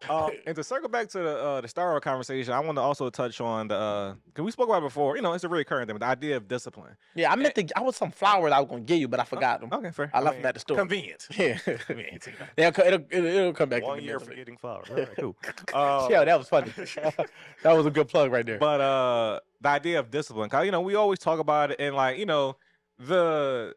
And to circle back to the Star Wars conversation, I want to also touch on the because we spoke about it before. You know, it's a really current thing, but the idea of discipline. Yeah, I meant to. I was some flowers I was gonna give you, but I forgot them. Okay, fair. I left them at the store. Convenient. Yeah, Convenient. it'll come back. 1 to me year eventually. for getting flowers. All right, cool. Yeah, that was funny. That was a good plug right there. But the idea of discipline, 'cause, you know, we always talk about it, and like, you know, the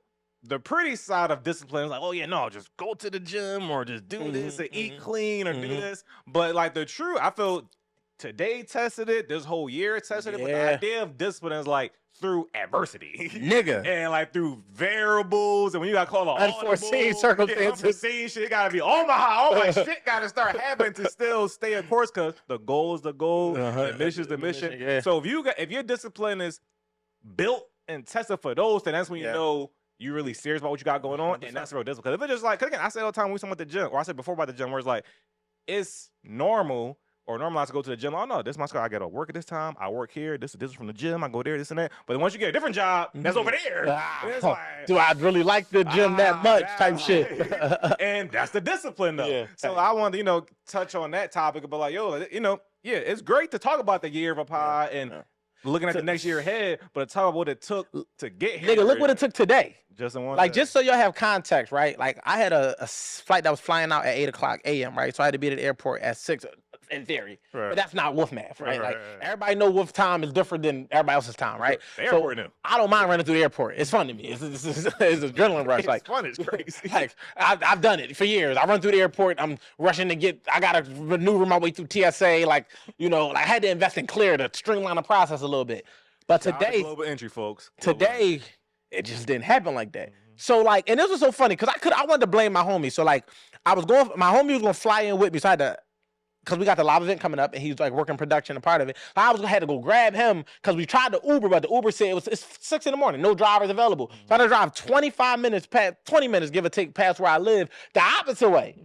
pretty side of discipline is like, oh yeah, no, just go to the gym or just do this and eat clean or do this. But like the true, I feel today tested it, this whole year tested it. But the Yeah. idea of discipline is like through adversity. Nigga. And like through variables, and when you got called an Unforeseen circumstances. unforeseen shit, it gotta be all my shit gotta start happening to still stay on course. Cause the goal is the goal, the mission is the mission. Yeah. So if your discipline is built and tested for those, then that's when you know you really serious about what you got going on, and that's real discipline. Because if it's just like, 'cause again, I say all the time when we talking about the gym, or I said before about the gym, where it's like it's normal or normalized to go to the gym. Oh no, this is my school. I got to work at this time. I work here. This is from the gym. I go there, this and that. But once you get a different job, that's over there. It's like, Do I really like the gym that much? Type shit. And that's the discipline though. Yeah. So I wanted to, you know, touch on that topic, but like, yo, you know, yeah, it's great to talk about the year of a pie and looking at the next year ahead, but to talk about what it took to get here. Nigga, look what it took today. Just in one Like, day. just so y'all have context, right? Like, I had a flight that was flying out at 8 o'clock a.m., right? So I had to be at the airport at 6 in theory. Right. But that's not Wolf math, right? Right, Like, right. everybody know Wolf time is different than everybody else's time, right? The airport so now. I don't mind running through the airport. It's fun to me. It's adrenaline rush. It's Like, fun, it's crazy. Like, I've done it for years. I run through the airport. I'm rushing to get, I got to maneuver my way through TSA. Like, you know, like I had to invest in Clear to streamline the process a little bit. But Shout out to today, global entry, folks. Global today it just didn't happen like that. So like, and this was so funny because I wanted to blame my homie. So like, my homie was gonna fly in with me, so I had to, because we got the live event coming up and he's like working production and part of it. So I had to go grab him because we tried to Uber, but the Uber said it's 6 in the morning, no drivers available. So I had to drive 25 minutes past 20 minutes, give or take, past where I live, the opposite way.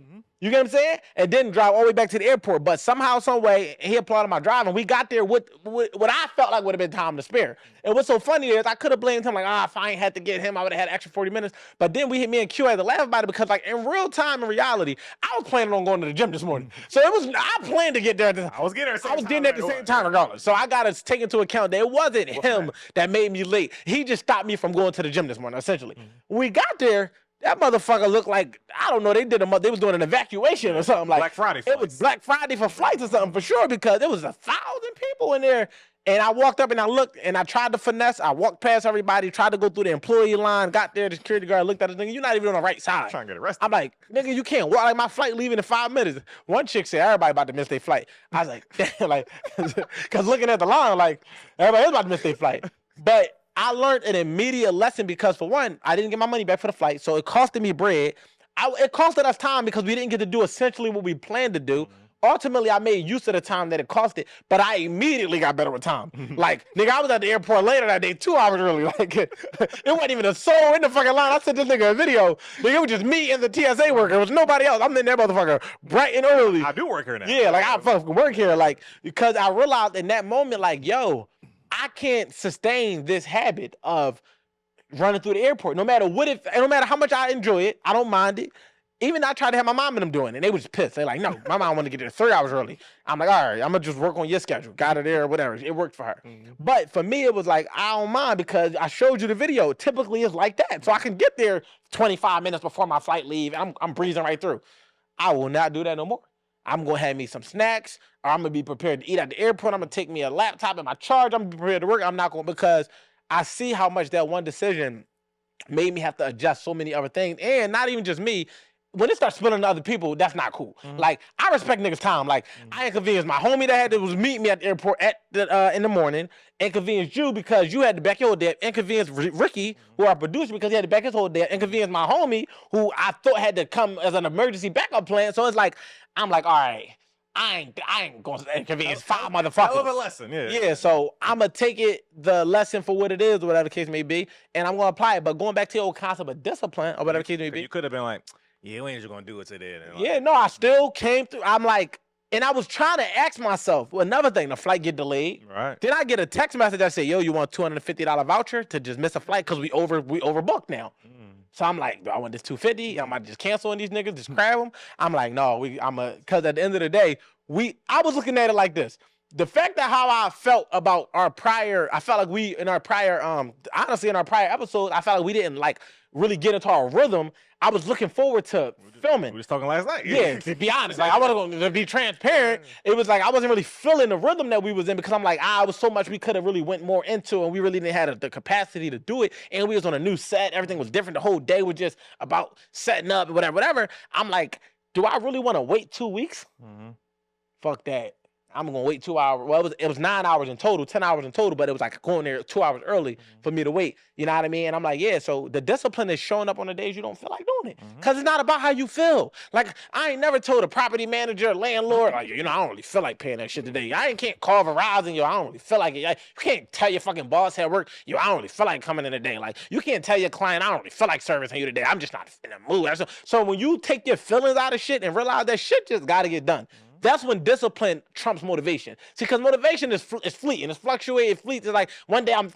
You get what I'm saying? And then drive all the way back to the airport. But somehow, some way, he applauded my driving. We got there with what I felt like would have been time to spare. And what's so funny is I could have blamed him like, if I ain't had to get him, I would have had an extra 40 minutes. But then me and Q had to laugh about it because like in real time, in reality, I was planning on going to the gym this morning. So I planned to get there. I was getting there. I was getting there at the same time regardless. So I got to take into account that it wasn't him that made me late. He just stopped me from going to the gym this morning, essentially. When we got there, that motherfucker looked like, I don't know, they was doing an evacuation or something. Like Black Friday It was Black Friday for flights or something for sure because there was 1,000 people in there. And I walked up and I looked and I tried to finesse. I walked past everybody, tried to go through the employee line, got there, the security guard looked at the nigga, you're not even on the right side. Trying to get arrested. I'm like, nigga, you can't walk. Like, my flight leaving in 5 minutes. One chick said, everybody about to miss their flight. I was like, damn, like, because looking at the line, like, everybody is about to miss their flight. But I learned an immediate lesson because, for one, I didn't get my money back for the flight, so it costed me bread. It costed us time because we didn't get to do essentially what we planned to do. Ultimately, I made use of the time that it costed, but I immediately got better with time. Like, nigga, I was at the airport later that day, 2 hours early. Like, it wasn't even a soul in the fucking line. I sent this nigga a video. Nigga, it was just me and the TSA worker. It was nobody else. I'm in that motherfucker bright and early. I do work here now. Yeah, like, I fucking work here. Like, because I realized in that moment, like, yo, I can't sustain this habit of running through the airport. No matter no matter how much I enjoy it, I don't mind it. Even I tried to have my mom and them doing it, and they was just pissed. They're like, no, my mom wanted to get there 3 hours early. I'm like, all right, I'm gonna just work on your schedule. Got her there or whatever. It worked for her. But for me, it was like, I don't mind because I showed you the video. Typically, it's like that. So I can get there 25 minutes before my flight leave, and I'm breezing right through. I will not do that no more. I'm gonna have me some snacks, or I'm gonna be prepared to eat at the airport. I'm gonna take me a laptop and my charge. I'm gonna be prepared to work. I'm not going because I see how much that one decision made me have to adjust so many other things, and not even just me. When it starts spilling to other people, that's not cool. Like, I respect niggas' time. Like, I inconvenienced my homie that was meet me at the airport in the morning, inconvenienced you because you had to back your day, inconvenienced Ricky, who our producer, because he had to back his whole day, inconvenienced my homie, who I thought had to come as an emergency backup plan. So it's like, I'm like, all right, I ain't going to inconvenience 5 motherfuckers. Hell of a lesson, yeah. Yeah, so I'm going to take the lesson for what it is, or whatever the case may be, and I'm going to apply it. But going back to your old concept of discipline, or whatever the case may be. You could have been like, yeah, we ain't just gonna do it today. And like, Yeah, no, I still came through. I'm like, and I was trying to ask myself, well, another thing, the flight get delayed. Right. Then I get a text message that say, yo, you want $250 voucher to just miss a flight because we overbooked now. So I'm like, do I want this $250? Am I just canceling these niggas, just grab them? I'm like, no, because at the end of the day, I was looking at it like this. The fact that how I felt about I felt like we in our prior honestly in our prior episodes, I felt like we didn't like really get into our rhythm. I was looking forward to filming. We was talking last night. Yeah, to be honest, like I want to be transparent. It was like I wasn't really feeling the rhythm that we was in because I'm like, it was so much we could have really went more into, and we really didn't have the capacity to do it. And we was on a new set. Everything was different. The whole day was just about setting up and whatever. I'm like, do I really want to wait 2 weeks? Fuck that. I'm gonna wait 2 hours. Well, it was 9 hours in total, 10 hours in total, but it was like going there 2 hours early for me to wait. You know what I mean? And I'm like, yeah. So the discipline is showing up on the days you don't feel like doing it, because it's not about how you feel. Like I ain't never told a property manager, landlord, like I don't really feel like paying that shit today. Can't call Verizon, I don't really feel like it. You can't tell your fucking boss at work, I don't really feel like coming in today. Like you can't tell your client, I don't really feel like servicing you today. I'm just not in the mood. So when you take your feelings out of shit and realize that shit just got to get done. That's when discipline trumps motivation. See, because motivation is fleeting, it's fluctuating, it fleets. It's like one day I'm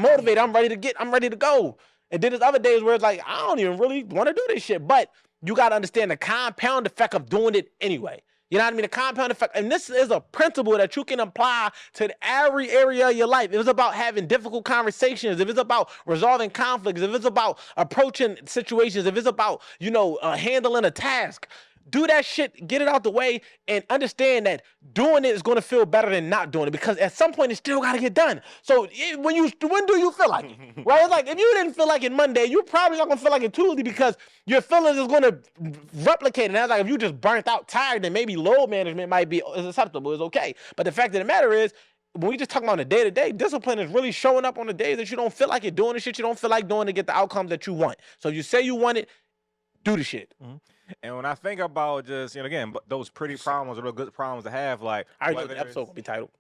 motivated, I'm ready to go. And then there's other days where it's like, I don't even really want to do this shit. But you got to understand the compound effect of doing it anyway. You know what I mean? The compound effect. And this is a principle that you can apply to every area of your life. If it's about having difficult conversations, if it's about resolving conflicts, if it's about approaching situations, if it's about, handling a task, do that shit, get it out the way, and understand that doing it is going to feel better than not doing it, because at some point it still got to get done. So when do you feel like it? Right? It's like if you didn't feel like it Monday, you probably not going to feel like it Tuesday, because your feelings is going to replicate. And that's like if you just burnt out, tired, then maybe load management is acceptable, it's okay. But the fact of the matter is, when we just talking about the day-to-day, discipline is really showing up on the days that you don't feel like it, doing the shit you don't feel like doing to get the outcomes that you want. So if you say you want it, do the shit. And when I think about just, again, those pretty problems are real good problems to have, like I know the episode will be titled.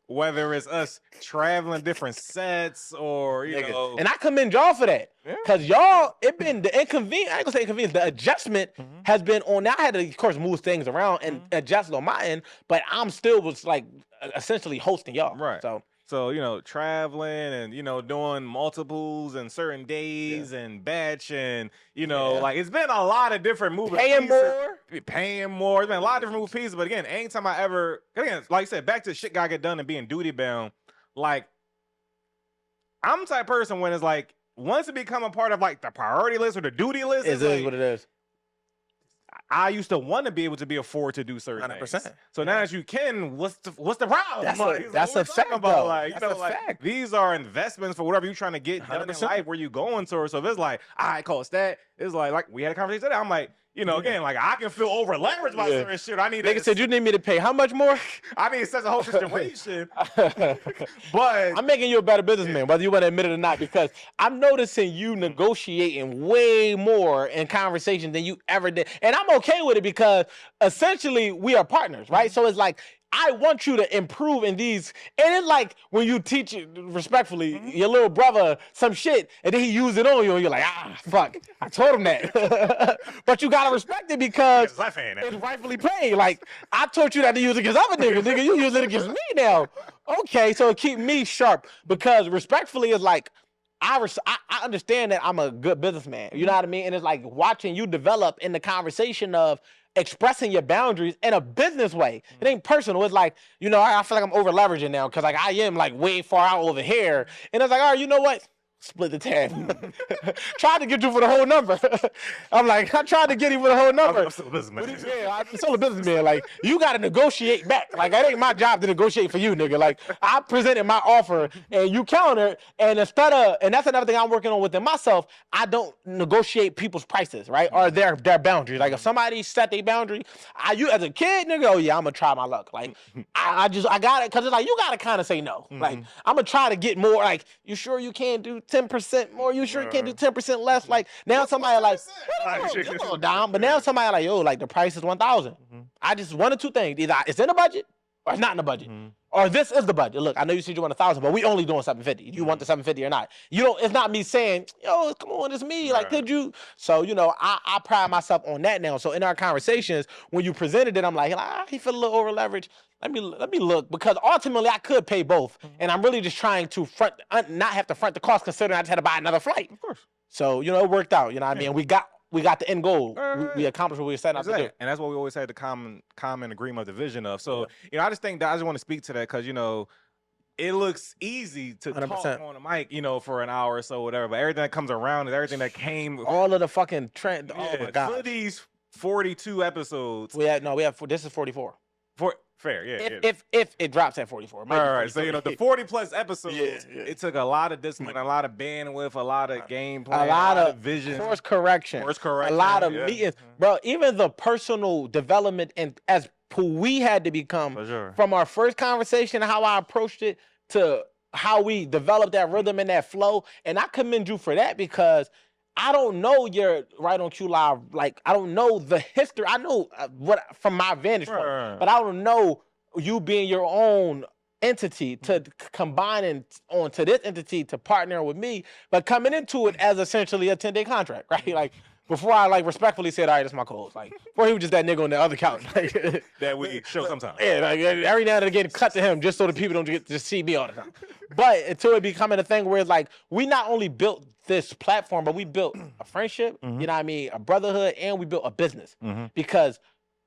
Whether it's us traveling different sets or, And I commend y'all for that. Because y'all, it been the inconvenience, I ain't gonna say inconvenience, the adjustment has been on. Now I had to, of course, move things around and adjust on my end, but I'm still was like essentially hosting y'all. Right. So, traveling and, doing multiples and certain days and batch and, like it's been a lot of different moving paying more. It's been a lot of different moving pieces. But again, anytime like you said, back to shit gotta get done and being duty bound, like I'm the type of person when it's like, once it become a part of like the priority list or the duty list, it is what it is. I used to want to be able to be afford to do certain 100%. Things. So now that you can, what's the problem? That's a fact, though. Fact. These are investments for whatever you're trying to get done in life, where you going to. So if it's like, I cost that, it's like we had a conversation today. I'm like, again, like I can feel over leveraged by certain shit. I need. Nigga said you need me to pay how much more? I mean, such a whole situation. But I'm making you a better businessman, whether you want to admit it or not, because I'm noticing you negotiating way more in conversation than you ever did, and I'm okay with it because essentially we are partners, right? So it's like, I want you to improve in these. And it's like when you teach respectfully your little brother some shit and then he use it on you and you're like, fuck, I told him that. But you got to respect it because it's rightfully paid. Like, I taught you that to use it against other niggas. Nigga, you use it against me now. Okay, so it keep me sharp, because respectfully it's like, I understand that I'm a good businessman. You know what I mean? And it's like watching you develop in the conversation of expressing your boundaries in a business way. It ain't personal. It's like, I feel like I'm over leveraging now because like I am like way far out over here. And it's like, all right, you know what? Split the tab. Tried to get you for the whole number. I'm like, I tried to get you for the whole number. I'm still a businessman. I'm still a businessman. Like, you got to negotiate back. Like, that ain't my job to negotiate for you, nigga. Like, I presented my offer and you countered. And and that's another thing I'm working on within myself, I don't negotiate people's prices, right? Or their boundaries. Like, if somebody set their boundary, you as a kid, nigga, oh yeah, I'm going to try my luck. Like, I got it. Because it's like, you got to kind of say no. Like, I'm going to try to get more. Like, you sure you can't do 10% more? You sure you can't do 10% less? Like, now somebody like, a little down, but now somebody like, yo, like the price is 1,000. I just one of two things: either it's in the budget or it's not in the budget, or this is the budget. Look, I know you said you want 1,000, but we only doing 750. Do you want the 750 or not? It's not me saying, yo, come on, it's me. Like, could you? So I pride myself on that now. So in our conversations, when you presented it, I'm like, he feel a little over leveraged. Let me look, because ultimately I could pay both, and I'm really just trying to not have to front the cost, considering I just had to buy another flight. Of course. So it worked out. You know what I mean? We got we got the end goal. Right. We accomplished what we were setting out to do. And that's what we always had the common agreement of the vision of. So, I just think that I just want to speak to that because, it looks easy to 100%. talk on a mic, for an hour or so, whatever. But everything that comes around is everything that came. All of the fucking trend. Oh my god. For these 42 episodes. We have this is 44. Fair, yeah. If it drops at 44. All right. So, the 40 plus episodes, Yeah. it took a lot of discipline, a lot of bandwidth, a lot of game plan, a lot of vision. course correction. A lot of meetings. Bro, even the personal development and as who we had to become For sure. from our first conversation, how I approached it to how we developed that rhythm and that flow. And I commend you for that because I don't know your Right on Cue Live. Like, I don't know the history. I know what from my vantage point, Right. but I don't know you being your own entity to combining onto this entity to partner with me, but coming into it as essentially a 10-day contract, right? Like, before I respectfully said, all right, that's my co-host. Like, before he was just that nigga on the other couch. Like, that we show sometimes. yeah, like every now and again, cut to him just so the people don't get to see me all the time. But until it becoming a thing where it's like, we not only built this platform, but we built a friendship, you know what I mean, a brotherhood, and we built a business. Because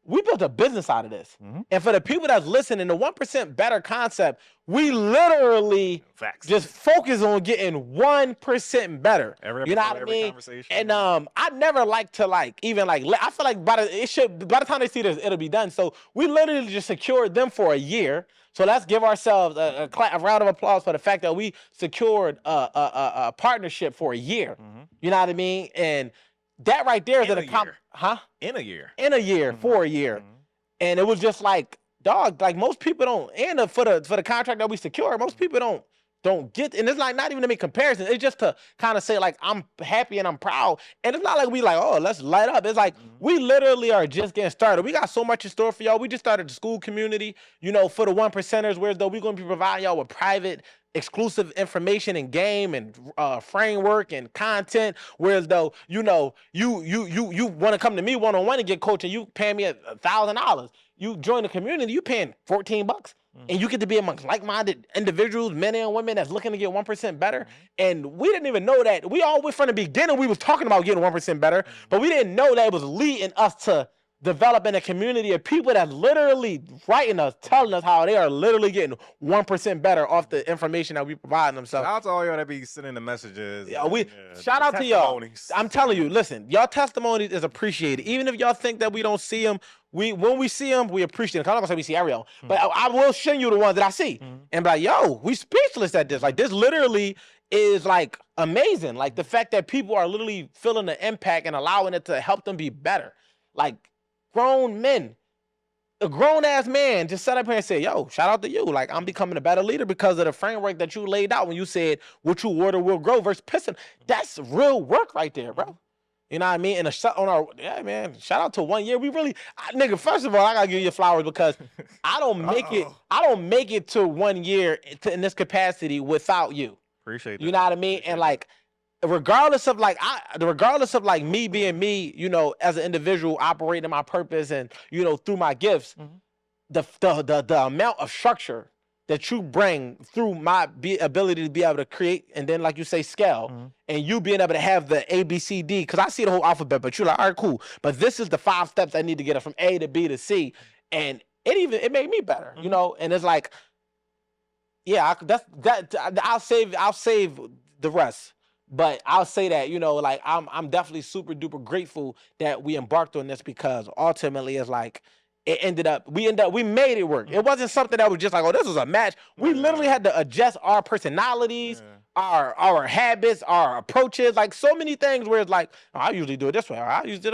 we built a business out of this. And for the people that's listening, the 1% better concept, we literally just focus on getting 1% better. You know what I mean? And I never like to I feel like by the time they see this, it'll be done. So we literally just secured them for a year. So let's give ourselves a round of applause for the fact that we secured a partnership for a year. You know what I mean? And that right there is In a year. In a year, for a year. And it was just like, dog, like most people don't, and for the contract that we secured, most people don't get, and it's like not even to make comparisons. It's just to kind of say like, I'm happy and I'm proud. And it's not like we like, oh, let's light up. It's like, we literally are just getting started. We got so much in store for y'all. We just started the school community, for the 1%ers, whereas though we're going to be providing y'all with private exclusive information and game and framework and content, whereas though you want to come to me one-on-one and get coaching, you pay me $1,000. You join the community, you paying $14, and you get to be amongst like-minded individuals, men and women that's looking to get 1% better. And we didn't even know that. We always from the beginning we was talking about getting 1% better, but we didn't know that it was leading us to developing a community of people that literally writing us, telling us how they are literally getting 1% better off the information that we provide them. So shout out to all y'all that be sending the messages. Shout out to y'all. I'm telling you, listen, y'all testimonies is appreciated. Even if y'all think that we don't see them, when we see them, we appreciate them. I'm not gonna say we see every but I will send you the ones that I see and be like, yo, we speechless at this. Like, this literally is like amazing. Like, the fact that people are literally feeling the impact and allowing it to help them be better. Like, grown men, a grown-ass man just sat up here and said, yo, shout out to you. Like, I'm becoming a better leader because of the framework that you laid out when you said, what you water will grow versus pissing. That's real work right there, bro. You know what I mean? And shout out to 1 year. We really, nigga, first of all, I gotta give you flowers because I don't make it to 1 year in this capacity without you. Appreciate that. You know what I mean? And like, regardless of me being me, as an individual operating my purpose and, through my gifts, the amount of structure that you bring through my ability to be able to create and then, like you say, scale, and you being able to have the A, B, C, D, because I see the whole alphabet, but you're like, all right, cool. But this is the 5 steps I need to get it from A to B to C. And it made me better, and it's like, yeah, I'll save the rest. But I'll say that, like I'm definitely super duper grateful that we embarked on this because ultimately it's like we made it work. It wasn't something that was just like, oh, this was a match. We literally had to adjust our personalities, our habits, our approaches, like so many things where it's like, oh, I usually do it this way, or I usually do